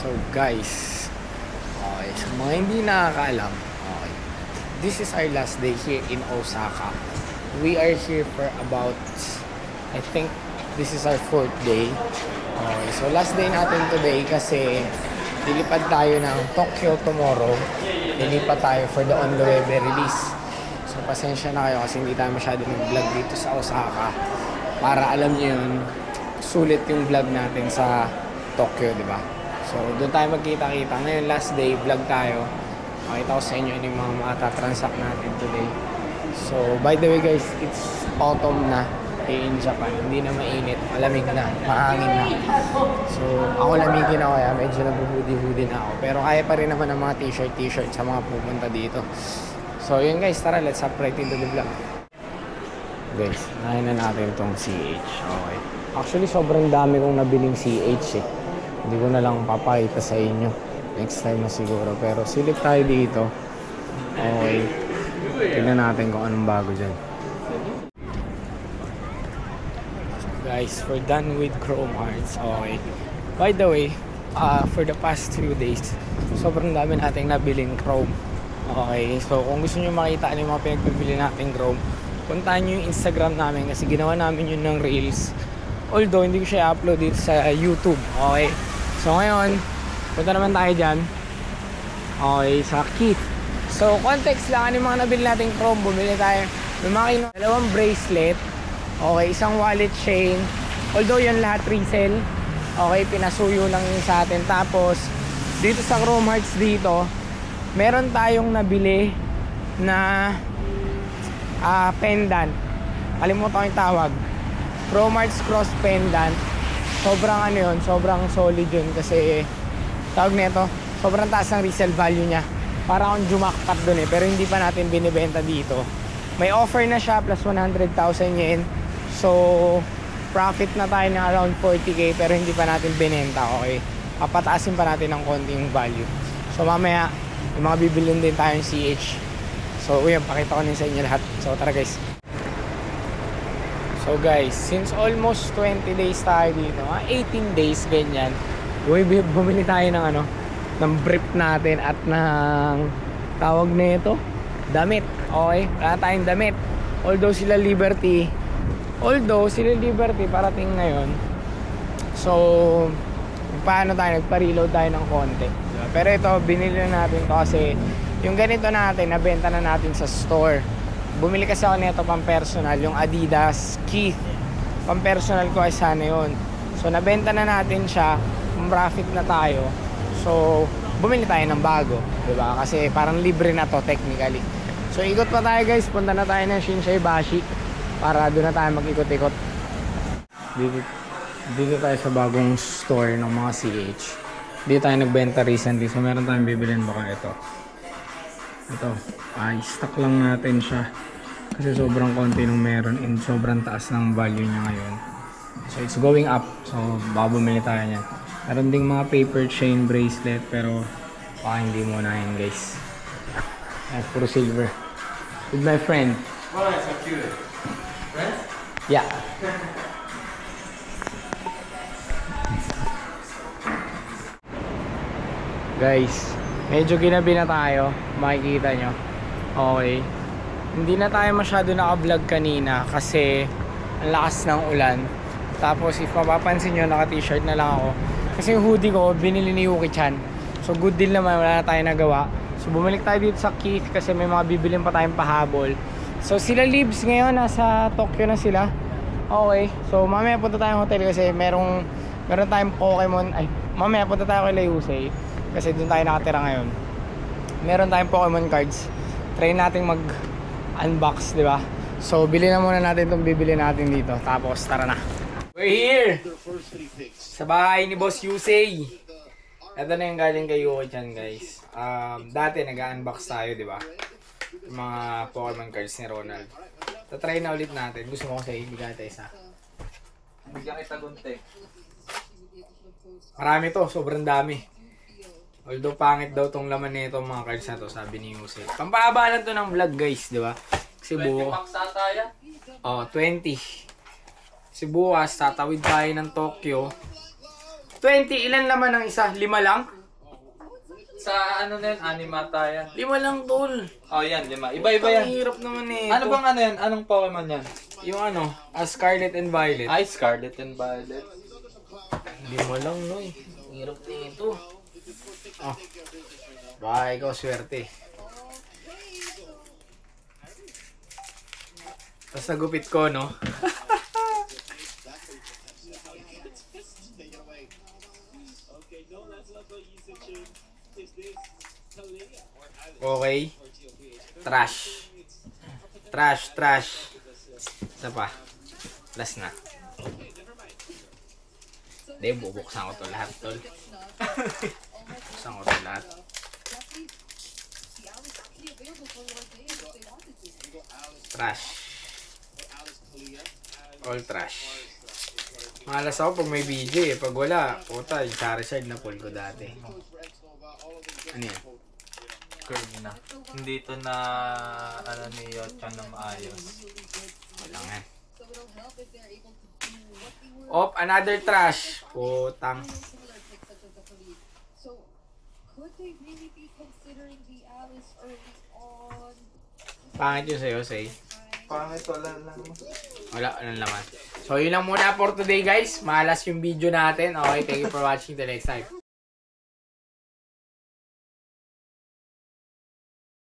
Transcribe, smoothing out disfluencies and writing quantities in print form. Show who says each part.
Speaker 1: So guys, okay, sa mga hindi nakakaalam, okay, this is our last day here in Osaka. We are here for about, I think this is our 4th day. Okay, so last day natin today kasi lilipad tayo ng Tokyo tomorrow. Lilipad tayo for the on the web release. So pasensya na kayo kasi hindi tayo masyado nag-vlog dito sa Osaka. Para alam niyo yun, sulit yung vlog natin sa Tokyo, di ba? So doon tayo magkita-kita. Ngayon last day, vlog tayo. Makita ko sa inyo yung mga matatransact natin today. So by the way guys, it's autumn na in Japan. Hindi na mainit, malamig na, mahangin na. So ako lamigin ako kaya medyo nag-hoodie na ako. Pero kaya pa rin naman ng mga t-shirt sa mga pupunta dito. So yun guys, tara, let's hop right into the vlog. Guys, nahin na natin itong CH. Okay. Actually, sobrang dami kong nabiling CH eh. Hindi ko na lang papakita sa inyo. Next time na siguro. Pero silip tayo dito. Okay. Tignan natin kung anong bago dyan. Guys, we're done with Chrome Hearts. Okay. By the way, for the past few days, sobrang dami nating nabiling Chrome. Okay. So, kung gusto nyo makita ano yung mga pinagbibili nating Chrome, puntahan nyo yung Instagram namin kasi ginawa namin yun ng Reels. Although, hindi ko siya upload dito sa YouTube. Okay. So, ngayon, punta naman tayo dyan. Okay, sa Keith. So, context lang, ano yung mga nabili nating Chrome. Bumili tayo. May mga dalawang bracelet. Okay, isang wallet chain. Although, yun lahat resell. Okay, pinasuyo lang yun sa atin. Tapos, dito sa Chrome Hearts dito, meron tayong nabili na pendant. Kalimutan ko yung tawag. Chrome Hearts Cross Pendant. Sobrang ano yun, sobrang solid yun kasi tawag nito, sobrang taas ng resale value niya. Para akong jumakpat dun eh, pero hindi pa natin binibenta dito. May offer na siya plus 100,000 yen. So, profit na tayo ng around 40k pero hindi pa natin binenta, okay? Papataasin pa natin ng konting value. So, mamaya, yung mga bibilin din tayong CH. So, yun, pakita ko din sa inyo lahat. So, tara guys. So guys, since almost 20 days tayo dito, 18 days ganyan, bumili tayo ng ano, ng brief natin at ng tawag nito, damit. Okay, wala tayong damit. Although sila Liberty parating ngayon. So, paano tayo, nagpa-reload tayo ng konti. Diba? Pero ito, binili na natin to kasi yung ganito natin, nabenta na natin sa store. Bumili kasi ako nito pang personal, yung Adidas Keith. Pang personal ko ay sana yun. So nabenta na natin siya, profit na tayo. So bumili tayo ng bago, diba? Kasi parang libre na to technically. So ikot pa tayo guys, punta na tayo ng Shinsaibashi para doon na tayo mag-ikot-ikot. Dito tayo sa bagong store ng mga CH. Dito tayo nagbenta recently, so meron tayong bibilin baka ito. Ito, stock lang natin siya kasi sobrang konti nung meron and sobrang taas ng value niya ngayon. So it's going up, so baka bumili tayo niyan. Meron ding mga paper chain bracelet pero baka hindi muna yun guys. Puro silver. With my friend.
Speaker 2: Oh, that's so cute. Friends?
Speaker 1: Yeah. Guys, medyo ginabi na tayo, makikita nyo. Okay. Hindi na tayo masyado naka-vlog kanina kasi ang lakas ng ulan. Tapos if mapapansin nyo, naka-t-shirt na lang ako. Kasi yung hoodie ko, binili ni Yuki-chan. So good deal naman, wala na tayo nagawa. So bumalik tayo dito sa Keith kasi may mga bibilin pa tayong pahabol. So sila Libs ngayon, nasa Tokyo na sila. Okay. So mamaya punta tayong hotel kasi meron tayong Pokemon. Ay, mamaya punta tayo kay Layusei. Kasi doon tayo nakatira ngayon. Meron tayong Pokemon cards. Try nating mag-unbox, di ba? So, bili na muna natin itong bibili natin dito. Tapos, tara na. We're here! Sa bahay ni Boss Yusei. Ito na yung galing kay Yuki-chan, guys. Dati, nag-unbox tayo, di ba? Yung mga Pokemon cards ni Ronald. Tatry na ulit natin. Gusto mo kasi ibigay tayo isa.
Speaker 2: Bigyan kita gunting.
Speaker 1: Marami to, sobrang dami. Although pangit daw tong laman nito mga cards na to, sabi ni Jose. Pampaabalan to ng vlog guys, di ba? Kasi
Speaker 2: 20 packs ata yan?
Speaker 1: 20. Kasi bukas, tatawid tayo ng Tokyo. 20, ilan laman ng isa? 5 lang?
Speaker 2: Sa ano na yan? Animata yan.
Speaker 1: 5 lang, tol.
Speaker 2: Oh, yan. 5. Iba-iba yan.
Speaker 1: Ang hirap naman eh.
Speaker 2: Ano bang ano yan? Anong Pokemon yan?
Speaker 1: Yung ano, Scarlet and Violet.
Speaker 2: Ay, Scarlet and Violet.
Speaker 1: 5 lang, no eh. Ang hirap din ito. Oh. Baka ikaw swerte. Tapos nagupit ko, no? Okay. Trash. Trash. Isa pa. Last na. Hindi, bubuksan ko to lahat, tol. Bubuksan ko to lahat. Trash. All trash. Malas ako pag may BJ eh. Pag wala, puta, yung Charizard na pull ko dati. Ano yan?
Speaker 2: Curve na. Hindi ito na ano ni Yotchan na maayos.
Speaker 1: Wala nga. Op, another trash. Putang. Pangit yun sa'yo, say.
Speaker 2: Pangit wala lang.
Speaker 1: Wala, anong laman. So, yun lang muna for today, guys. Malas yung video natin. Okay, thank you for watching. The next time.